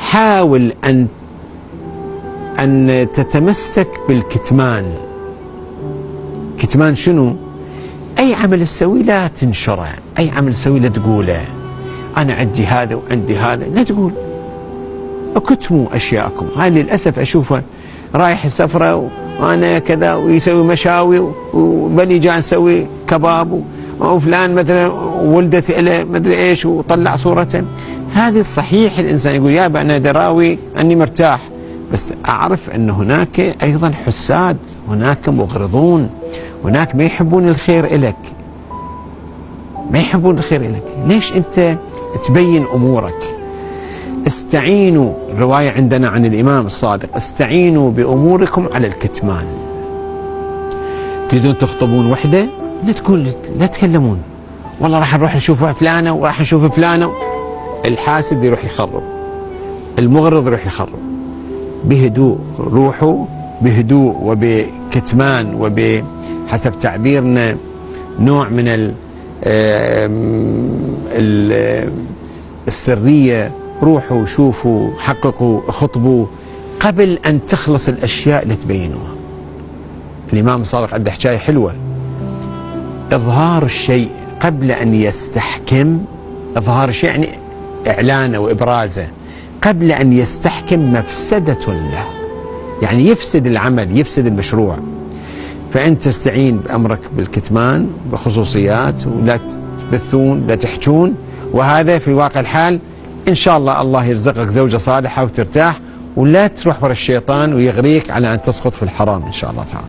حاول أن تتمسك بالكتمان. كتمان شنو؟ أي عمل تسوي لا تنشره، أي عمل تسوي لا تقوله. أنا عندي هذا وعندي هذا، لا تقول. اكتموا أشياءكم. هاي للأسف أشوفه رايح سفرة وأنا كذا، ويسوي مشاوي، وبني جاء نسوي كباب، وفلان مثلا ولدت له مدري ايش وطلع صورته. هذه صحيح الإنسان يقول يا أنا دراوي أني مرتاح، بس أعرف أن هناك أيضا حساد، هناك مغرضون، هناك ما يحبون الخير إلك، ما يحبون الخير إلك. ليش أنت تبين أمورك؟ استعينوا، الرواية عندنا عن الإمام الصادق، استعينوا بأموركم على الكتمان. تريدون تخطبون وحدة لا تقول، لا تكلمون، والله راح نروح نشوف فلانة وراح نشوف فلانة. الحاسد يروح يخرب، المغرض يروح يخرب. بهدوء روحوا، بهدوء وبكتمان وبحسب تعبيرنا نوع من السرية. روحوا شوفوا، حققوا، خطبوا قبل أن تخلص الأشياء اللي تبينوها. الإمام الصادق عنده حكاية حلوة، إظهار الشيء قبل أن يستحكم. إظهار الشيء يعني إعلانه وإبرازه قبل أن يستحكم مفسدة له، يعني يفسد العمل، يفسد المشروع. فأنت تستعين بأمرك بالكتمان بخصوصيات، ولا تبثون، لا تحجون. وهذا في واقع الحال إن شاء الله يرزقك زوجة صالحة وترتاح، ولا تروح ورا الشيطان ويغريك على أن تسقط في الحرام إن شاء الله تعالى.